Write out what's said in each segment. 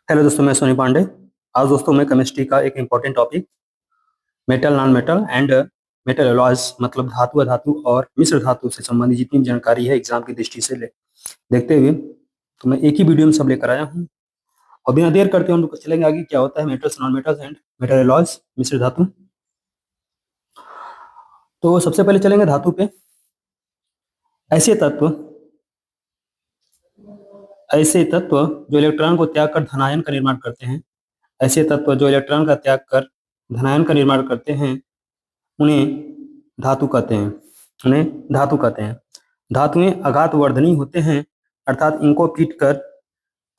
Hello दोस्तों, मैं सोनी पांडे। आज दोस्तों मैं केमिस्ट्री का एक important topic metal non metal and metal alloys मतलब धातु अधातु और मिश्र धातु से संबंधित जितनी भी जानकारी है एग्जाम की दृष्टि से देखते हुए तो मैं एक ही वीडियो में सब लेकर आया हूँ। और बिना देर करते हम लोग चलेंगे आगे क्या होता है metals non metals and metal alloys मिश्र धातु। तो सबसे पहले चलेंगे धातु पे। ऐसे तत्व ऐसे तत्व जो इलेक्ट्रॉन को त्याग कर धनायन का निर्माण करते हैं, ऐसे तत्व जो इलेक्ट्रॉन का त्याग कर धनायन का निर्माण करते हैं उन्हें धातु कहते हैं। उन्हें धातु कहते हैं। धातुएं अघात वर्धनी होते हैं, अर्थात इनको पीट कर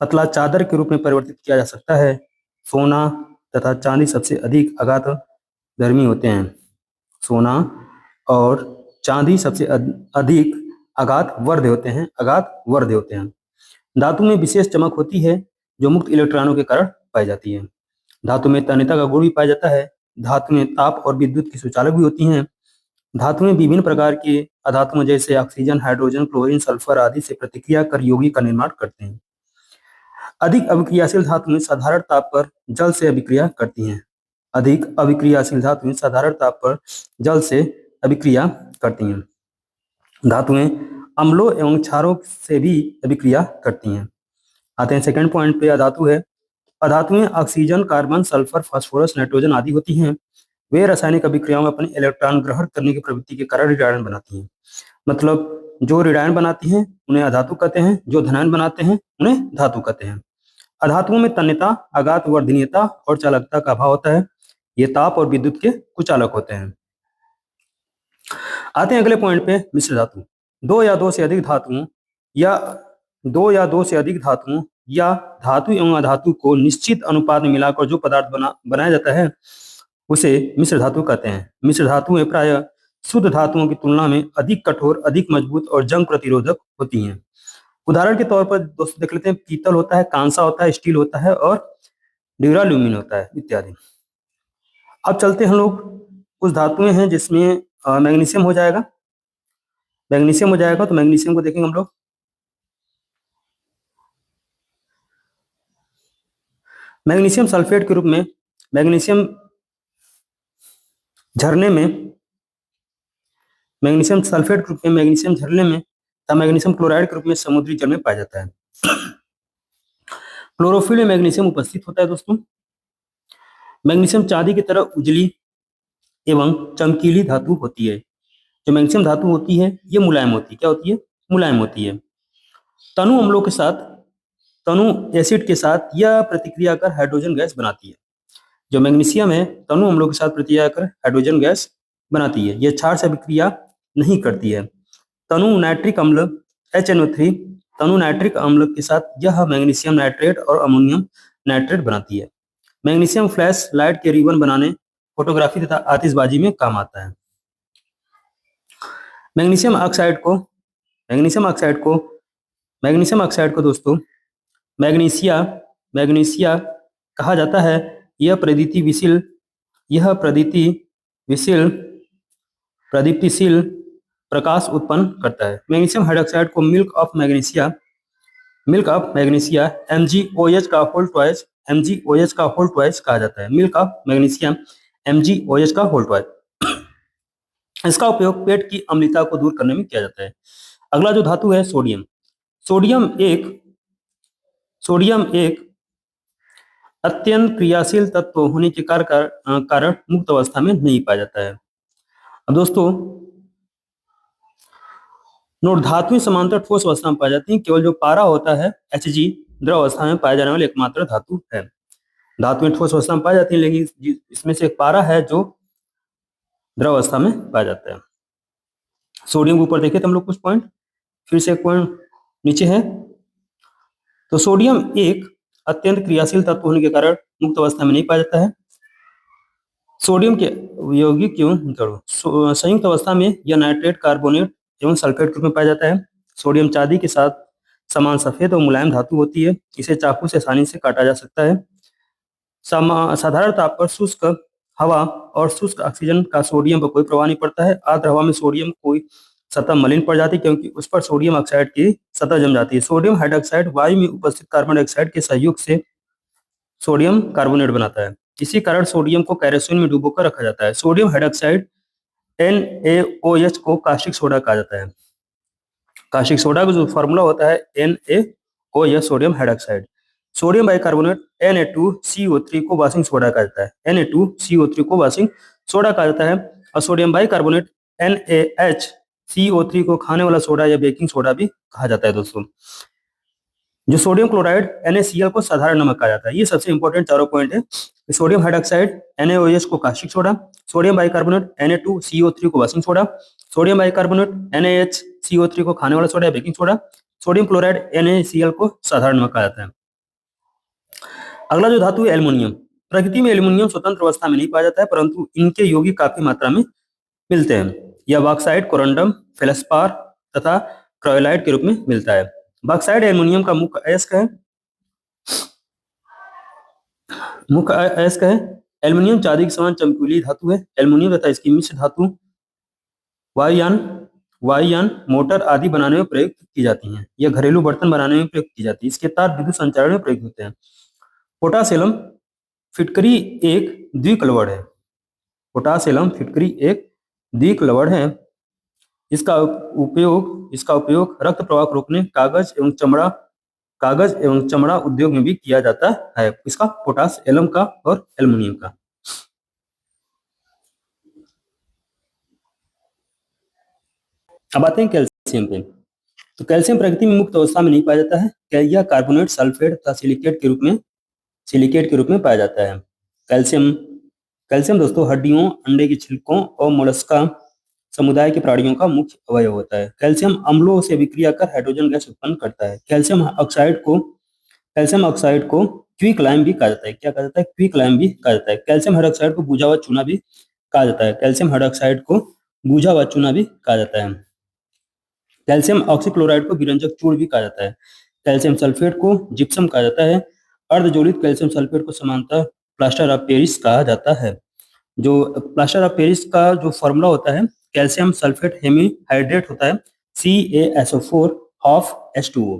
पतला चादर के रूप में परिवर्तित किया जा सकता है। सोना तथा चांदी सबसे अधिक अघात धर्मी होते हैं। सोना और चांदी सबसे अधिक अघात वर्ध होते हैं, अघात वर्ध होते हैं। धातु में विशेष चमक होती है जो मुक्त इलेक्ट्रॉनों के कारण पाई जाती है। धातु में तन्यता का गुण भी पाया जाता है। धातु में ताप और विद्युत की सुचालक भी होती हैं। धातुएं विभिन्न प्रकार के अधातुओं जैसे ऑक्सीजन, हाइड्रोजन, क्लोरीन, सल्फर आदि से प्रतिक्रिया कर यौगिक का निर्माण करते हैं। अधिक अभिक्रियाशील धातुएं साधारण ताप पर जल से अभिक्रिया करती हैं। अधिक अभिक्रियाशील धातुएं साधारण ताप पर जल से अभिक्रिया करती हैं। धातुएं अम्लों एवं क्षारों से भी अभिक्रिया करती हैं। आते हैं सेकंड पॉइंट पे, अधातु है। अधातुएं oxygen, carbon, sulphur, phosphorus, nitrogen आदि होती हैं। वे रासायनिक अभिक्रियाओं में अपने इलेक्ट्रॉन ग्रहण करने की प्रवृत्ति के कारण रेडियन बनाती हैं। मतलब जो रेडियन बनाती हैं उन्हें अधातु कहते हैं, जो धनायन बनाते हैं उन्हें धातु कहते हैं। अधातुओं में तन्यता, अघात वर्धनीयता और चालकता का अभाव होता है। ये ताप और विद्युत के कुचालक होते हैं। आते हैं अगले पॉइंट पे, मिश्र धातु। दो या दो से अधिक धातुओं या धातु एवं अधातु को निश्चित अनुपात में मिलाकर जो पदार्थ बनाया जाता है उसे मिश्र धातु कहते हैं। मिश्र धातुएं प्रायः शुद्ध धातुओं की तुलना में अधिक कठोर, अधिक मजबूत और जंग प्रतिरोधक होती हैं। उदाहरण के तौर पर दोस्तों देख लेते हैं, पीतल होता है, कांसा होता है, स्टील होता है और ड्यूराल्यूमिन होता है इत्यादि। अब चलते हैं हम लोग, कुछ धातुएं हैं जिसमें मैग्नीशियम हो जाएगा। मैग्नीशियम हो जाएगा तो मैग्नीशियम को देखेंगे हम लोग। मैग्नीशियम सल्फेट के रूप में, मैग्नीशियम झरने में, मैग्नीशियम सल्फेट के रूप में, मैग्नीशियम झरने में तथा मैग्नीशियम क्लोराइड के रूप में समुद्री जल में पाया जाता है। क्लोरोफिल में मैग्नीशियम उपस्थित होता है दोस्तों। मैग्नीशियम चांदी की तरह उजली एवं चमकीली धातु होती है। जो मैग्नीशियम धातु होती है ये मुलायम होती है। क्या होती है? मुलायम होती है। तनु अम्लों के साथ, तनु एसिड के साथ यह प्रतिक्रिया कर हाइड्रोजन गैस बनाती है। जो मैग्नीशियम है तनु अम्लों के साथ प्रतिक्रिया कर हाइड्रोजन गैस बनाती है। यह क्षार से अभिक्रिया नहीं करती है। तनु नाइट्रिक अम्ल HNO3, तनु नाइट्रिक अम्ल के साथ यह मैग्नीशियम नाइट्रेट और अमोनियम नाइट्रेट बनाती है। मैग्नीशियम फ्लैश लाइट के रिबन बनाने, फोटोग्राफी तथा आतिशबाजी में काम आता है। मैग्नीशियम ऑक्साइड को दोस्तों मैग्नीशिया कहा जाता है। यह प्रदीप्तिशील प्रकाश उत्पन्न करता है। मैग्नीशियम हाइड्रोक्साइड को मिल्क ऑफ मैग्नीशिया MgOH का होल ट्वाइस कहा जाता है। मिल्क ऑफ मैग्नीशियम MgOH का होल ट्वाइस। इसका उपयोग पेट की अम्लता को दूर करने में किया जाता है। अगला जो धातु है सोडियम। सोडियम एक अत्यंत क्रियाशील तत्व होने के कारण मुक्त अवस्था में नहीं पाया जाता है। अब दोस्तों नोट, धातुएं समांतर ठोस अवस्था में पाई जाती हैं। केवल जो पारा होता है Hg द्रव अवस्था में पाया जाने वाली एकमात्र धातु है। धातुएं ठोस अवस्था में पाई जाती हैं लेकिन इसमें से एक पारा है जो द्रव अवस्था में पाया जाता है। सोडियम के ऊपर देखे तो हम लोग कुछ पॉइंट, फिर से एक पॉइंट नीचे है। तो सोडियम एक अत्यंत क्रियाशील तत्व होने के कारण मुक्त अवस्था में नहीं पाया जाता है। सोडियम के यौगिक संयुक्त अवस्था में यह नाइट्रेट, कार्बोनेट एवं सल्फेट के रूप में पाया जाता है। सोडियम चांदी के साथ समान सफेद और मुलायम धातु होती है। इसे चाकू से आसानी से काटा जा सकता है। साधारण ताप पर शुष्क हवा और शुष्क ऑक्सीजन का सोडियम पर कोई प्रभाव नहीं पड़ता है। आर्द्र हवा में सोडियम कोई सतह मलिन पड़ जाती है क्योंकि उस पर सोडियम ऑक्साइड की सतह जम जाती है। सोडियम हाइड्रोक्साइड वायु में उपस्थित कार्बन डाइऑक्साइड के सहयोग से सोडियम कार्बोनेट बनाता है। इसी कारण सोडियम को केरोसिन में डुबोकर रखा जाता है। सोडियम हाइड्रोक्साइड NaOH को कास्टिक सोडा कहा जाता है। कास्टिक सोडा का जो फॉर्मूला होता है NaOH, sodium hydroxide. Sodium bicarbonate Na2CO3 को वाशिंग सोडा कहा जाता है। Na2CO3 को वाशिंग सोडा कहा जाता है। और सोडियम बाइकार्बोनेट NaHCO3 को खाने वाला सोडा या बेकिंग सोडा भी कहा जाता है दोस्तों। जो सोडियम क्लोराइड NaCl को साधारण नमक कहा जाता है। ये सबसे इंपॉर्टेंट चारों पॉइंट है। सोडियम हाइड्रोक्साइड NaOH को caustic soda, sodium bicarbonate Na2CO3 को washing soda, sodium bicarbonate NaHCO3 को खाने वाला सोडा या baking soda, sodium chloride NaCl को साधारण नमक कहा जाता है। अगला जो धातु है एल्युमिनियम। प्रकृति में एल्युमिनियम स्वतंत्र अवस्था में नहीं पाया जाता है, परंतु इनके यौगिक काफी मात्रा में मिलते हैं। यह बॉक्साइट, कोरंडम, फेल्सपार तथा क्रोलाइट के रूप में मिलता है। बॉक्साइट एल्युमिनियम का मुख्य अयस्क है। एल्युमिनियम चांदी के समान चमकीली धातु है। एल्युमिनियम तथा इसकी मिश्र धातु वायुयान, मोटर आदि बनाने में प्रयुक्त की जाती हैं। यह घरेलू बर्तन बनाने में प्रयुक्त की जाती है। इसके तार विद्युत संचारण में प्रयुक्त होते हैं। पोटासिलम फिटकरी एक द्विकलवड़ है। पोटासिलम फिटकरी एक द्विकलवड़ है। इसका उपयोग रक्त प्रवाह को रोकने, कागज एवं चमड़ा उद्योग में भी किया जाता है। इसका पोटास एलम का और एल्युमिनियम का। अब आते हैं कैल्शियम पे। तो कैल्शियम प्रकृति में मुक्त अवस्था में नहीं पाया जाता है। यह कार्बोनेट, सल्फेट तथा सिलिकेट के रूप में पाया जाता है। कैल्शियम दोस्तों हड्डियों, अंडे के छिलकों और मोलस्का समुदाय के प्राणियों का मुख्य अवयव होता है। कैल्शियम अम्लों से विक्रिया कर हाइड्रोजन गैस उत्पन्न करता है। कैल्शियम ऑक्साइड को क्विक लाइम भी कहा जाता है। क्या कहा जाता है? क्विक लाइम भी कहा जाता है। कैल्शियम हाइड्रोक्साइड को बुझा हुआ चूना भी कहा जाता है। कैल्शियम हाइड्रोक्साइड को बुझा हुआ चूना भी कहा जाता है। कैल्शियम ऑक्सीक्लोराइड को विरंजक चूर्ण भी कहा जाता है। कैल्शियम सल्फेट को जिप्सम कहा जाता है। अर्धजोड़ित कैल्शियम सल्फेट को सामान्यतः प्लास्टर ऑफ पेरिस कहा जाता है। जो प्लास्टर ऑफ पेरिस का जो फॉर्मूला होता है, कैल्शियम सल्फेट हेमीहाइड्रेट होता है CaSO4 half H2O।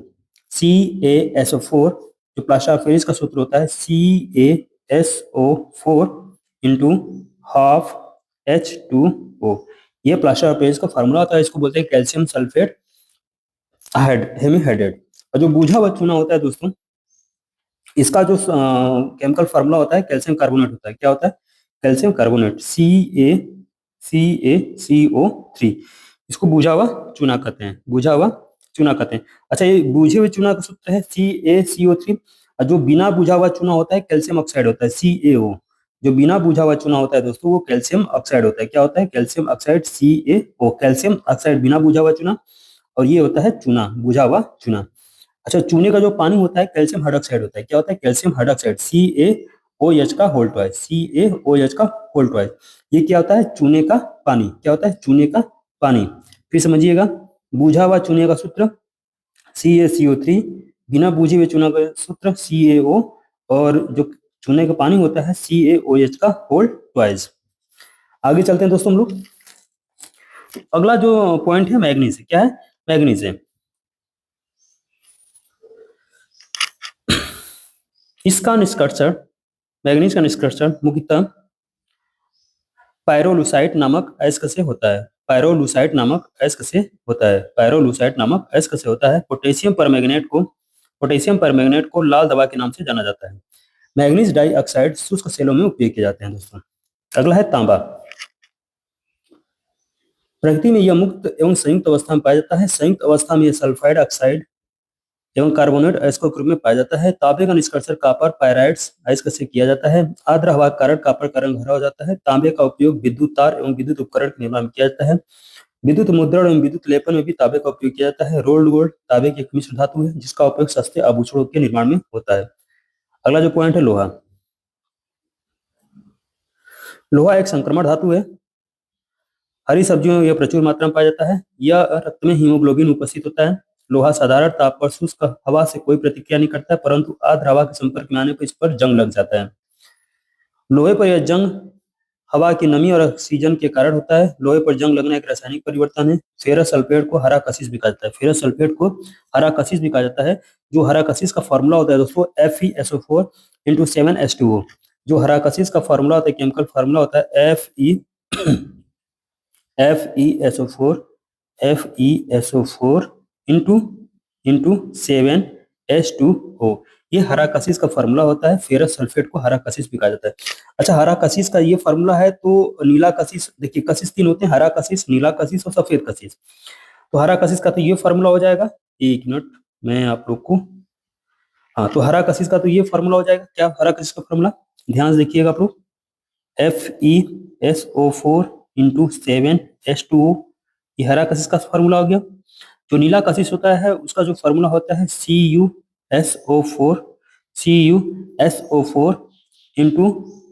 CaSO4 जो प्लास्टर ऑफ पेरिस का सूत्र होता है CaSO4 इंटू हाफ H2O। ये प्लास्टर ऑफ पेरिस का फॉर्मूला होता है। इसको बोलते हैं कैल्शियम सल्फेट हेमीहाइड्रेट। और जो बूझा हुआ चूना होता है दोस्तों, इसका जो केमिकल फार्मूला होता है कैल्शियम कार्बोनेट होता है। क्या होता है? Calcium carbonate CaCO3। इसको बूझा हुआ चूना कहते हैं। अच्छा, ये बूझे हुए चूना का सूत्र है CaCO3। और जो बिना बूझा हुआ चूना होता है कैल्शियम ऑक्साइड होता है CaO। जो बिना बूझा हुआ चूना होता है दोस्तों वो कैल्शियम ऑक्साइड होता है। क्या होता है? Calcium oxide CaO। Calcium oxide बिना बूझा हुआ चूना, और ये होता है चूना, बूझा हुआ चूना। अच्छा, चूने का जो पानी होता है कैल्शियम हाइड्रोक्साइड होता है। क्या होता है? कैल्शियम हाइड्रोक्साइड CaOH का होल ट्वाइस। ये क्या होता है? चूने का पानी। क्या होता है? चूने का पानी। फिर समझिएगा, बूझा हुआ चूने का सूत्र CaCO3, बिना बूझे हुए चूना का सूत्र CaO, और जो चूने का पानी होता है CaOH का होल ट्वाइस। आगे चलते हैं दोस्तों हम लोग। अगला जो पॉइंट है मैग्नीज। क्या है? मैग्नीज है। इसका निष्कर्षण, मैग्नीज का निष्कर्षण मुख्यतः पायरोलुसाइट नामक अयस्क से होता है। पायरोलुसाइट नामक अयस्क से होता है। पोटेशियम परमैंगनेट को लाल दवा के नाम से जाना जाता है। मैग्नीज डाइऑक्साइड शुष्क सेलों में उपयोग किए जाते हैं दोस्तों। अगला है तांबा। प्रकृति में यह मुक्त एवं संयुक्त अवस्था में पाया जाता है। संयुक्त अवस्था में यह सल्फाइड ऑक्साइड एवं कार्बोनेट अयस्कों के रूप में पाया जाता है। तांबे का निष्कर्षण कॉपर पायराइड्स अयस्क से किया जाता है। आर्द्र हवा के कारण कॉपर का रंग हरा हो जाता है। तांबे का उपयोग विद्युत तार एवं विद्युत उपकरण के निर्माण में किया जाता है। विद्युत मुद्रण एवं विद्युत लेपन में भी तांबे का उपयोग किया जाता है। रोल्ड गोल्ड तांबे की एक मिश्र धातु है जिसका उपयोग सस्ते आभूषणों के निर्माण में होता है। अगला जो पॉइंट है लोहा। लोहा एक संक्रमण धातु है। हरी सब्जियों में यह प्रचुर मात्रा में पाया जाता है। यह रक्त में हीमोग्लोबिन उपस्थित होता है। लोहा साधारण ताप पर शुष्क हवा से कोई प्रतिक्रिया नहीं करता है, परंतु आर्द्र हवा के संपर्क में आने पर इस पर जंग लग जाता है। लोहे पर यह जंग हवा की नमी और ऑक्सीजन के कारण होता है। लोहे पर जंग लगना एक रासायनिक परिवर्तन है। फेरस सल्फेट को हरा कशिश भी कहा जाता है। जो हरा कशिश का फॉर्मूला होता है दोस्तों FeSO4 इंटू 7H2O। जो हरा कशिश का फॉर्मूला होता है, केमिकल फॉर्मूला होता है FeSO4 इंटू इंटू 7H2O। ये हरा कशिश का फॉर्मूला होता है। फेरस सल्फेट को हरा कशिश भी कहा जाता है। अच्छा, हरा कशिश का ये फॉर्मूला है, तो नीला कशिश, देखिए कशिश 3 होते हैं, हरा कशिश, नीला कशिश और सफेद कशिश। तो हरा कशिश का तो ये फॉर्मूला हो जाएगा, एक मिनट मैं आप लोग को, हाँ, तो हरा कशिश का तो ये फॉर्मूला हो जाएगा। क्या हरा कशिश का फॉर्मूला, ध्यान से देखिएगा आप लोग, FeSO4 इंटू 7H2O, ये हरा कशिश का फॉर्मूला हो गया। जो नीला कशिश होता है उसका जो फॉर्मूला होता है CuSO4 इंटू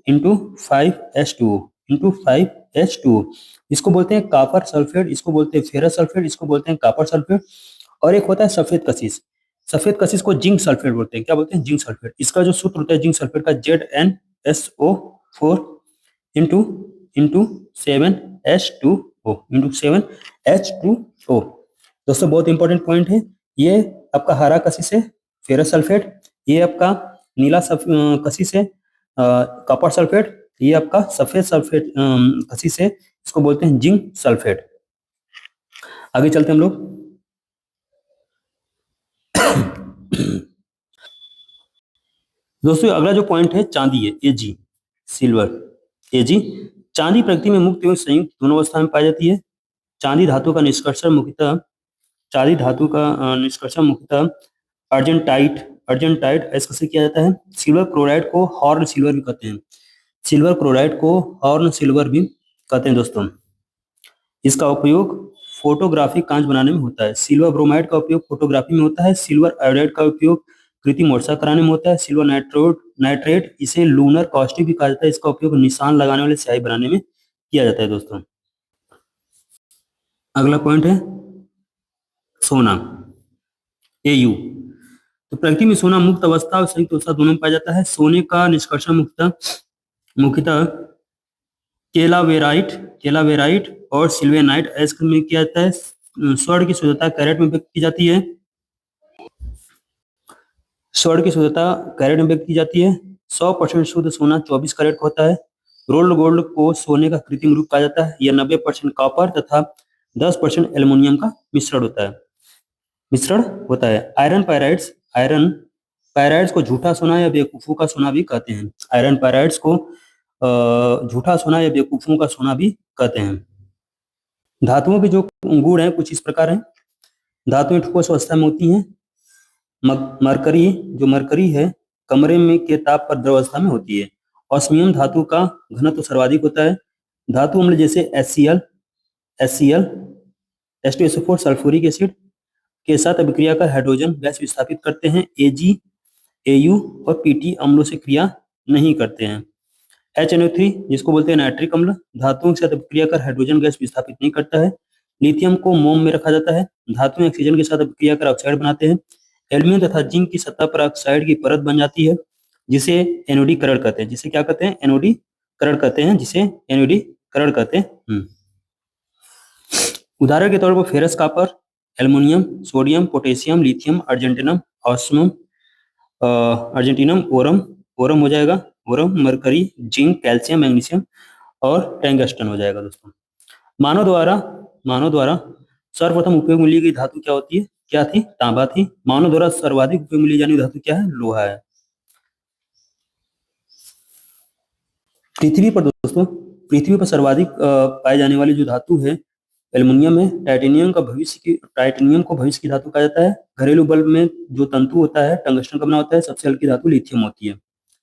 इंटू 5H2O। इसको बोलते हैं कॉपर सल्फेट, इसको बोलते हैं फेरस सल्फेट, इसको बोलते हैं कॉपर सल्फेट। और एक होता है सफेद कशिश, सफेद कशिश को जिंक सल्फेट बोलते हैं। क्या बोलते हैं, जिंक सल्फेट। इसका जो सूत्र होता है जिंक सल्फेट का, ZnSO4 इंटू इंटू 7H2O। दोस्तों बहुत इंपॉर्टेंट पॉइंट है। ये आपका हरा कशिश है, फेरस सल्फेट। ये आपका नीला कशिश है, कॉपर सल्फेट। ये आपका सफेद सल्फेट कशिश है, इसको बोलते हैं जिंक सल्फेट। आगे चलते हैं हम लोग। दोस्तों अगला जो पॉइंट है चांदी है, Ag सिल्वर। Ag चांदी प्रकृति में मुक्त एवं संयुक्त दोनों अवस्था में पाई जाती है। चांदी धातु का निष्कर्षण मुख्यतः अर्जेंटाइट ऐसा से किया जाता है। सिल्वर क्लोराइड को हॉर्न सिल्वर भी कहते हैं। सिल्वर क्लोराइड को हॉर्न सिल्वर भी कहते हैं दोस्तों। इसका उपयोग फोटोग्राफी कांच बनाने में होता है। सिल्वर ब्रोमाइड का उपयोग फोटोग्राफी में होता है। सिल्वर आयोडाइड का उपयोग कृत्रिम वर्षा कराने में होता है। सिल्वर नाइट्रेट इसे लूनर कॉस्टिक भी कहा जाता है। इसका उपयोग निशान लगाने वाले स्याही बनाने में किया जाता है दोस्तों। अगला पॉइंट है सोना, Au। तो प्रकृति में सोना मुक्त अवस्था और संयुक्त अवस्था दोनों में पाया जाता है। सोने का निष्कर्षण मुख्यतः केलावेराइट और सिल्वेनाइट ऐसे में किया जाता है। स्वर्ण की शुद्धता कैरेट में व्यक्त की जाती है। 100% शुद्ध सोना 24 कैरेट का होता है। रोल्ड गोल्ड को सोने का कृत्रिम रूप पाया जाता है। यह 90% कॉपर तथा 10% एल्युमिनियम का मिश्रण होता है। आयरन पायराइड्स को झूठा सोना या बेवकूफों का सोना भी कहते हैं। आयरन पायराइड्स को झूठा सोना या बेवकूफों का सोना भी कहते हैं। धातुओं के जो गुण हैं कुछ इस प्रकार हैं। धातुएं ठोस अवस्था में होती हैं। मरकरी है कमरे में के ताप पर द्रव अवस्था में होती है। ऑस्मियम धातु का घनत्व सर्वाधिक होता है। धातु अम्ल जैसे HCl, H2SO4 सल्फ्यूरिक एसिड के साथ अभिक्रिया कर हाइड्रोजन गैस विस्थापित करते हैं। Ag, Au और Pt अम्लों से क्रिया नहीं करते हैं। HNO3 जिसको बोलते हैं नाइट्रिक अम्ल, धातुओं के साथ अभिक्रिया कर हाइड्रोजन गैस विस्थापित नहीं करता है। लिथियम को मोम में रखा जाता है। धातुएं ऑक्सीजन के साथ अभिक्रिया कर ऑक्साइड बनाते हैं। एल्यूमिनियम तथा जिंक की सतह पर ऑक्साइड की परत बन जाती है, जिसे एनोडीकरण कहते हैं। जिसे क्या कहते हैं, एनोडीकरण कहते हैं। उदाहरण के तौर पर ferrous copper, aluminium, sodium, potassium, lithium, argentum, aurum हो जाएगा, मरकरी, जिंक, कैल्शियम, मैग्नीशियम और टंगस्टन हो जाएगा दोस्तों। मानव द्वारा सर्वप्रथम उपयोग में ली गई धातु क्या थी, तांबा थी। मानव द्वारा सर्वाधिक उपयोग में ली जाने वाली धातु क्या है, लोहा है। पृथ्वी पर सर्वाधिक पाए जाने वाली जो धातु है एल्युमिनियम है। टाइटेनियम को भविष्य की धातु कहा जाता है। घरेलू बल्ब में जो तंतु होता है टंगस्टन का बना होता है। सबसे हल्की धातु लिथियम होती है।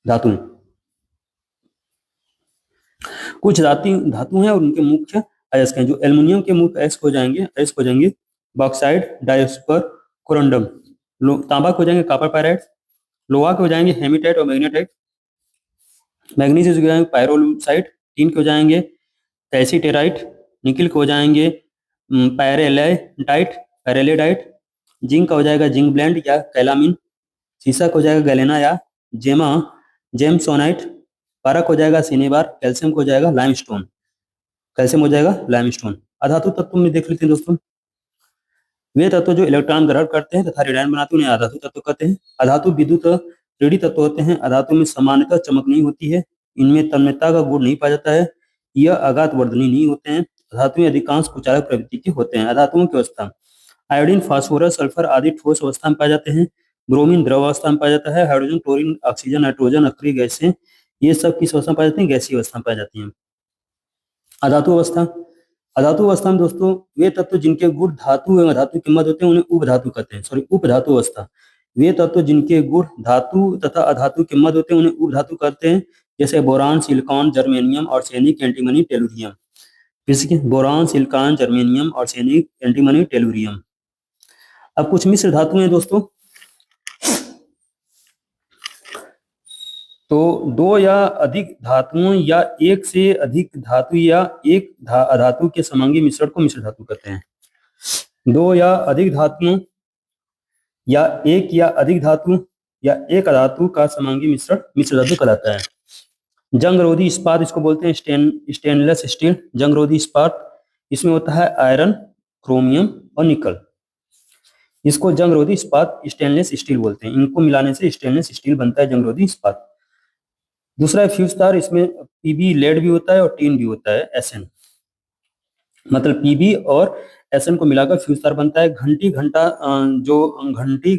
धातु कुछ धातु हैं और उनके मुख्य अयस्क हैं। जो एल्युमिनियम के मुख्य अयस्क हो जाएंगे बॉक्साइड, डायस्पर, कोरंडम। तांबा को हो जाएंगे कॉपर पायराइड। लोहा के हो जाएंगे हेमेटाइट और मैग्नेटाइट। मैग्नीशियम के हो जाएंगे पायरोलुसाइट। टिन के हो जाएंगे कैल्सीटेराइट। निकिल के हो जाएंगे पैरेलेडाइट। जिंक का हो जाएगा जिंक ब्लेंड या कैलामिन। सीसा का हो जाएगा गैलेना या जेमसोनाइट। पारक हो जाएगा सिनेबार। कैल्शियम को हो जाएगा लाइमस्टोन। अधातु तत्व में देख लेते हैं दोस्तों। वे तत्व जो इलेक्ट्रॉन ग्रहण करते हैं तथा रेडियन बनाते हैं उन्हें अधातु तत्व कहते हैं। अधातु विद्युत रेडी तत्व होते हैं। अधातु में सामान्यतः चमक नहीं होती है, इनमें तन्यता का गुण नहीं पाया जाता है, यह आघात वर्धनी नहीं होते हैं। अधातु में अधिकांश कुचालक प्रवृत्ति के होते हैं। अधातुओं की अवस्था, आयोडीन, फास्फोरस, सल्फर आदि ठोस अवस्था में पाए जाते हैं। ब्रोमीन द्रव अवस्था में पाया जाता है। हाइड्रोजन, क्लोरीन, ऑक्सीजन, नाइट्रोजन, अक्रिय गैसें, ये सब किस अवस्था में पाई जाती हैं? गैसीय अवस्था में पाई जाती हैं। अधातु अवस्था, अधातु अवस्था में दोस्तों वे तत्व जिनके गुण धातु एवं अधातु के मध्य होते हैं उन्हें उपधातु कहते हैं। सॉरी, उपधातु अवस्था, वे तत्व जिनके गुण धातु तथा अधातु के मध्य होते हैं उन्हें उपधातु कहते हैं। जैसे boron, silicon, germanium, arsenic, antimony, tellurium. किसके? Boron, silicon, germanium, arsenic, antimony, tellurium. अब कुछ मिश्र धातु हैं दोस्तों। तो दो या अधिक धातुओं या एक से अधिक धातु या एक अधातु के समांगी मिश्रण को मिश्र धातु कहते हैं। दो या अधिक धातुओं या अधिक धातु या एक अधातु का समांगी मिश्रण मिश्र धातु कहलाता है। जंगरोधी इस्पात, इसको बोलते हैं स्टेनलेस स्टील, जंगरोधी इस्पात। इसमें होता है आयरन, क्रोमियम और निकल। इसको जंगरोधी इस्पात, स्टेनलेस स्टील बोलते हैं। इनको मिलाने से स्टेनलेस स्टील बनता है, जंगरोधी इस्पात। दूसरा है फ्यूज तार, इसमें पीबी लेड भी होता है और टीन भी होता है, एसएन। मतलब पीबी और एसएन को मिलाकर फ्यूज तार बनता है। घंटी, घंटा, जो घंटी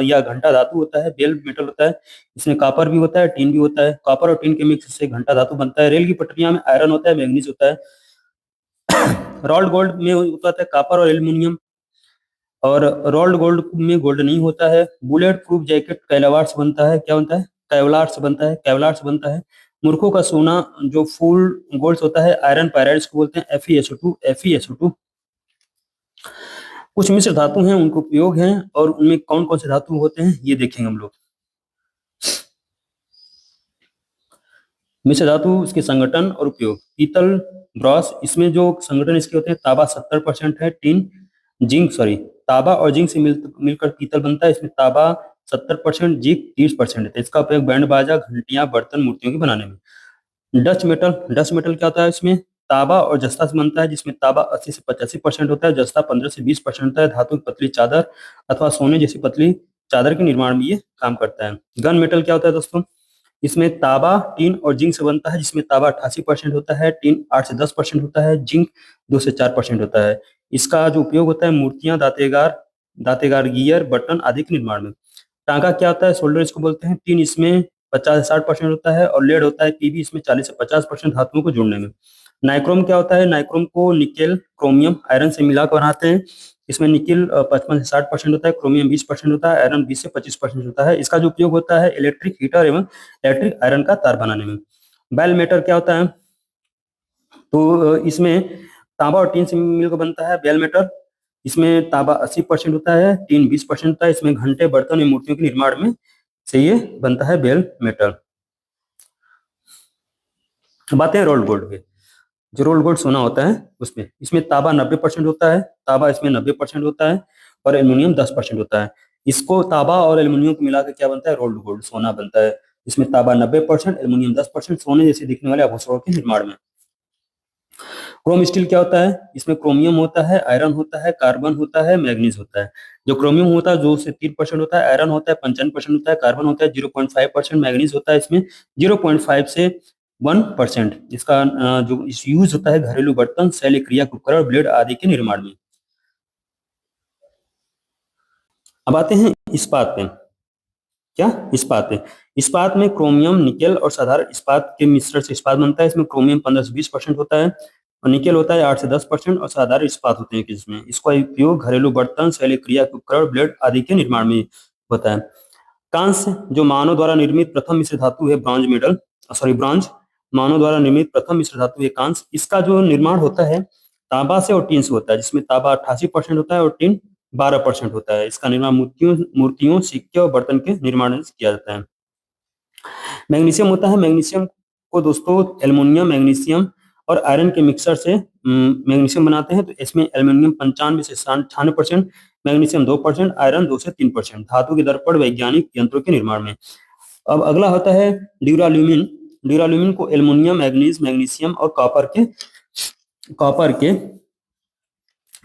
या घंटा धातु होता है, बेल मेटल होता है, इसमें कॉपर भी होता है, टीन भी होता है। कॉपर और टीन के मिक्स से घंटा धातु बनता है। रेल की पटरियां में आयरन होता है, मैग्नीज होता है। रोल्ड गोल्ड में होता है कॉपर और एल्यूमिनियम, और रोल्ड गोल्ड में गोल्ड नहीं होता है। बुलेट प्रूफ जैकेट केवलार से बनता है। क्या बनता है? केवलार से बनता है, केवलार से बनता है। मूर्खों का सोना जो फुल गोल्ड होता है, आयरन पायराइड को बोलते हैं, FeSO2, FeSO2। कुछ मिश्र धातु हैं, उनको उपयोग हैं, और उनमें कौन कौन से धातु होते हैं ये देखेंगे हम लोग। मिश्र धातु, इसके संगठन और उपयोग। पीतल, ब्रॉस, इसमें जो संगठन इसके होते हैं, तांबा 70% है, टिन, जिंक, सॉरी, तांबा और जिंक से मिलकर पीतल बनता है। इसमें तांबा 70%, जिंक 30% है। इसका उपयोग बैंड बाजा, घंटियां, बर्तन, मूर्तियों के बनाने में। डच मेटल, डच मेटल क्या होता है? इसमें तांबा और जस्ता से बनता है, जिसमें तांबा 80 से 85% होता है, जस्ता 15 से 20% होता है। धातु की पतली चादर अथवा सोने जैसी पतली चादर के निर्माण में ये काम करता है। गन मेटल क्या होता है दोस्तों? इसमें तांबा, टीन और जिंक से बनता है, जिसमें तांबा 88% होता है, टीन 8 से 10% होता है, जिंक 2 से 4% होता है। इसका जो उपयोग होता है मूर्तियां, दातेगार, दातेगार गियर, बटन आदि के निर्माण में। टांका क्या होता है? सोल्डर इसको बोलते हैं। टीन इसमें 50 से 60% होता है, और लेड होता है पीबी, इसमें 40 से 50% धातुओं को जोड़ने में। नाइक्रोम क्या होता है? नाइक्रोम को निकेल, क्रोमियम, आयरन से मिलाकर बनाते हैं। इसमें निकेल 55 से 60% होता है, क्रोमियम 20% होता है, आयरन 20 से 25% होता है। इसका जो उपयोग होता है इलेक्ट्रिक हीटर एवं इलेक्ट्रिक आयरन का तार बनाने में। बेल मेटल क्या होता है? तो इसमें तांबा और टीन से मिलकर बनता है बेल मेटल। इसमें तांबा 80% होता है, टीन 20% होता है। इसमें घंटे, बर्तन और मूर्तियों के निर्माण में से ये बनता है बेल मेटल। बातें रोल्ड गोल्ड पे। जो रोल्ड गोल्ड सोना होता है उसमें, इसमें तांबा 90% होता है, तांबा इसमें 90% होता है, और एल्युमिनियम 10% होता है। इसको तांबा और एल्युमिनियम को मिलाकर क्या बनता है? रोल्ड गोल्ड, सोना बनता है। इसमें तांबा 90%, एल्युमिनियम 10%, सोने जैसे दिखने वाले आभूषणों के निर्माण में। क्रोम स्टील क्या होता है? इसमें क्रोमियम होता है, आयरन होता है, कार्बन होता है, मैग्नीज होता है। जो क्रोमियम होता है 2 से 3% होता है, आयरन होता है 55% होता है, कार्बन होता है 0.5%, मैग्नीज होता है इसमें 0.5 से 1%। इसका जो यूज होता है घरेलू बर्तन, शैल क्रिया उपकरण, ब्लेड आदि के निर्माण में। अब आते हैं इस्पात पे। क्या? इस्पात पे। इस्पात में क्रोमियम, निकेल और साधारण इस्पात के मिश्रण से इस्पात बनता है। इसमें क्रोमियम 15 से 20% होता है, और निकेल होता है 8 से 10%, और साधारण इस्पात होते हैं किसमें? इसका उपयोग घरेलू बर्तन, शैल क्रिया उपकरण, ब्लेड आदि के निर्माण में होता है। कांस्य, जो मानव द्वारा निर्मित प्रथम मिश्र धातु है, ब्रॉन्ज मेडल, सॉरी ब्रॉन्ज, मानव द्वारा निर्मित प्रथम मिश्र धातु है कांस्य। इसका जो निर्माण होता है तांबा से और टीन से होता है, जिसमें तांबा 88% होता है और टीन 12% होता है। इसका निर्माण मूर्तियों, सिक्के और बर्तन के निर्माण से किया जाता है। मैग्नीशियम होता है, मैग्नीशियम को दोस्तों एल्युमिनियम, मैग्नीशियम और आयरन के मिक्सर से मैग्नीशियम बनाते हैं। तो इसमें एल्युमिनियम 95 से 96%, मैग्नीशियम 2%, आयरन 2 से 3%। धातु के दर्पण वैज्ञानिक यंत्रों के निर्माण में। अब अगला होता है ड्यूराल्यूमिन। ड्यूराल्यूमिन को एल्युमिनियम, मैग्नीज, मैग्नीशियम और कॉपर के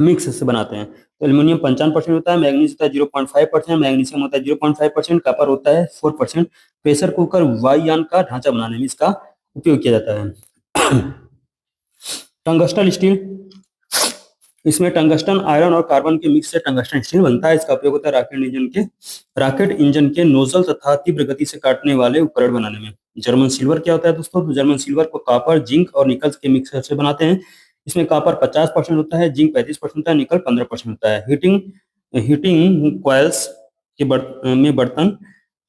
मिक्स से बनाते हैं। तो एल्यूमिनियम 55% होता है, मैग्नीज होता है 0.5%, मैग्नीशियम होता है 0.5%, कॉपर होता है 4%। प्रेशर कुकर वायुयान का ढांचा बनाने में इसका उपयोग किया जाता है। टंगस्टन स्टील, इसमें टंगस्टन आयरन और कार्बन के मिक्स से टंगस्टन स्टील बनता है। इसका उपयोग होता है रॉकेट इंजन के नोजल तथा तीव्र गति से काटने वाले उपकरण बनाने में। जर्मन सिल्वर क्या होता है दोस्तों? तो जर्मन सिल्वर को कॉपर, जिंक और निकल के मिक्सर से बनाते हैं। इसमें कॉपर 50% होता है, जिंक 35% होता है, निकल 15% होता है। हीटिंग हीटिंग कॉइल्स में बर्तन,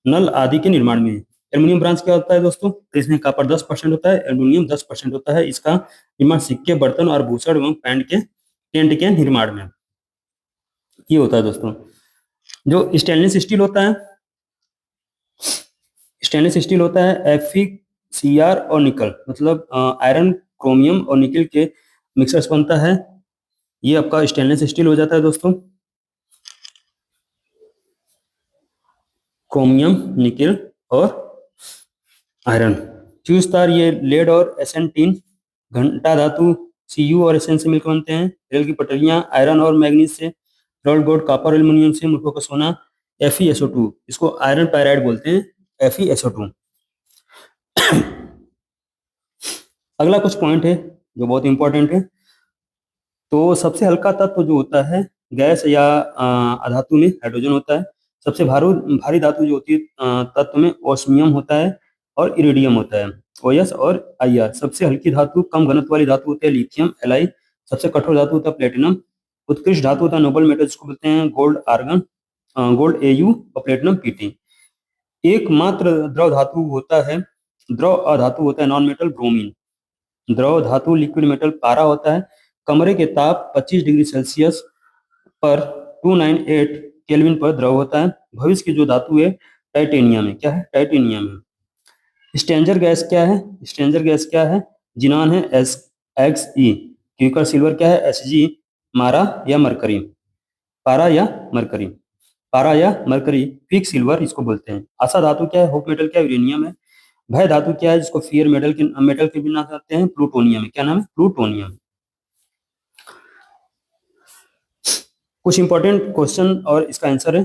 नल आदि के निर्माण में। एल्यूमिनियम ब्रांच क्या होता है दोस्तों? तो इसमें कॉपर 10% होता है, एल्यूमिनियम 10% होता है। इसका निर्माण सिक्के, बर्तन और भूषण एवं टेंट के निर्माण में ये होता है दोस्तों। जो स्टेनलेस स्टील होता है FeCr और निकल, मतलब आयरन, क्रोमियम और निकल के मिक्सर से बनता है। ये आपका स्टेनलेस स्टील हो जाता है दोस्तों। क्रोमियम, निकल और आयरन। फ्यूज तार ये लेड और एसेंटिन, घंटा धातु Cu और एसएन से मिलकर बनते हैं। रेल की पटरियां आयरन और मैग्नीज से। रोल्ड गोल्ड कॉपर एल्यूमिनियम से। मूर्खों का सोना FeSO2, इसको आयरन पायराइड बोलते हैं, FeSO2। अगला कुछ पॉइंट है जो बहुत इंपॉर्टेंट है। तो सबसे हल्का तत्व जो होता है गैस या अधातु में हाइड्रोजन होता है। सबसे भारी धातु जो होती है तत्व में ओस्मियम होता है और इरिडियम होता है, OS और IR। सबसे हल्की धातु, कम घनत्व वाली धातु होती है लिथियम, Li। सबसे कठोर धातु होता है प्लेटिनम। उत्कृष्ट धातु होता है नोबल मेटल, जिसको बोलते हैं गोल्ड आर्गन, गोल्ड Au और प्लेटिनम Pt। एकमात्र द्रव धातु होता है, द्रव अधातु होता है नॉन मेटल, ब्रोमीन। द्रव धातु लिक्विड मेटल पारा होता है। कमरे के ताप 25 डिग्री सेल्सियस पर 298 केल्विन पर द्रव होता है। भविष्य की जो धातु है टाइटेनियम है। क्या है? टाइटेनियम है। स्ट्रेंजर गैस क्या है? स्ट्रेंजर गैस क्या है? जिनान है Xe। क्विकर सिल्वर क्या है? Hg। मारा या मरकरी, पारा या मरकरी, पारा या मरकरी। क्विक सिल्वर इसको बोलते हैं। आशा धातु क्या है? होप मेटल क्या है? यूरेनियम है। भय धातु क्या है जिसको फियर मेटल के बिना कहते हैं? प्लूटोनियम है। क्या नाम है? प्लूटोनियम। कुछ इंपॉर्टेंट क्वेश्चन और इसका आंसर है।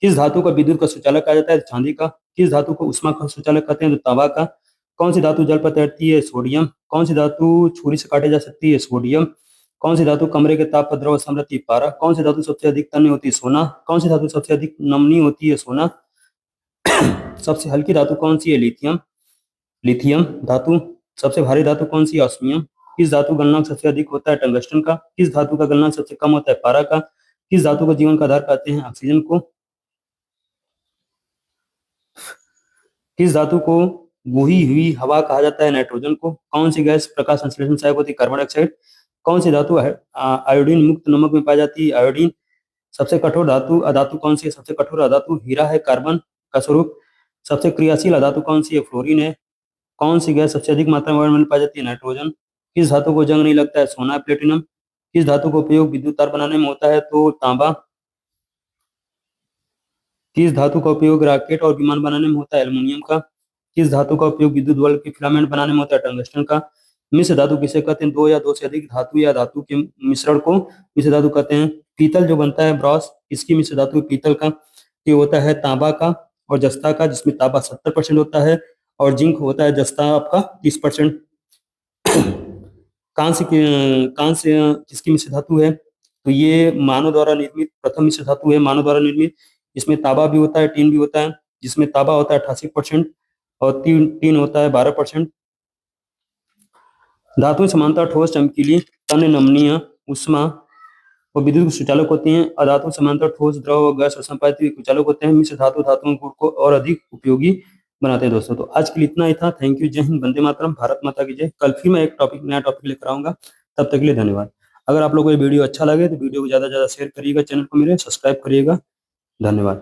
किस धातु का विद्युत का सुचालक कहा जाता है? चांदी का। किस धातु को उष्मा का सुचालक कहते हैं? तो तांबा का। कौन सी धातु जल पर तैरती है? सोडियम। कौन सी धातु छुरी से काटी जा सकती है? सोडियम। कौन सी धातु कमरे के ताप पर द्रव सम्राती है? पारा। कौन सी धातु सबसे अधिक तन्य होती है? सोना। कौन सी धातु सबसे अधिक नमनीय होती है? सोना। सबसे हल्की धातु कौन सी है? लिथियम। लिथियम धातु। सबसे भारी धातु कौन सी है? ऑस्मियम। किस धातु का गलनांक सबसे अधिक होता है? टंगस्टन का। किस धातु का गलनांक सबसे कम होता है? पारा का। किस धातु को जीवन का आधार कहते हैं? ऑक्सीजन को। किस धातु को गुही हुई हवा कहा जाता है? नाइट्रोजन को। कौन सी गैस प्रकाश संश्लेषण सहायक होती है? Carbon dioxide. कौन सी धातु आयोडीन मुक्त नमक में पाई जाती है? आयोडीन। सबसे कठोर धातु अधातु कौन सी है? सबसे कठोर अधातु हीरा है, कार्बन का स्वरूप। सबसे क्रियाशील अधातु कौन सी है? फ्लोरीन है। कौन सी गैस सबसे अधिक मात्रा में वायुमंडल में पाई जाती है? नाइट्रोजन। किस धातु को जंग नहीं लगता है? सोना, प्लेटिनम। किस धातु का उपयोग विद्युत तार बनाने में होता है? तो तांबा। किस धातु का उपयोग रॉकेट और विमान बनाने में होता है? एल्युमिनियम का। किस धातु का उपयोग विद्युत बल्ब के फिलामेंट बनाने में होता है? टंगस्टन का। मिश्र धातु किसे कहते हैं? दो या दो से अधिक धातु या धातु के मिश्रण को मिश्र धातु कहते हैं। पीतल जो बनता है ब्रॉस, इसकी मिश्र धातु पीतल का। ये होता है तांबा का और जस्ता का, जिसमें तांबा 70% होता है और जिंक होता है जस्ता आपका 30%। कांस्य किसकी मिश्र धातु है? तो ये मानव द्वारा निर्मित प्रथम मिश्र धातु है, मानव द्वारा निर्मित। इसमें तांबा भी होता है, टीन भी होता है, जिसमें तांबा होता है 88% और टीन होता है 12%। धातु समानता ठोस, चमकीली, तन्य, नमनीय, उष्मा और विद्युत सुचालक होती हैं। अधातु समानता ठोस, द्रव, गैस और संपादित कुचालक होते हैं। मिश्र धातु धातुओं को और अधिक उपयोगी बनाते हैं दोस्तों। तो आज के लिए इतना ही था। Thank you. जय हिंद, वंदे मातरम, भारत माता की जय। कल फिर मैं एक नया टॉपिक लेकर आऊंगा। तब तक के लिए धन्यवाद। अगर आप लोगों को ये वीडियो अच्छा लगे तो वीडियो को ज्यादा से ज्यादा शेयर करिएगा, चैनल को मेरे सब्सक्राइब करिएगा। धन्यवाद।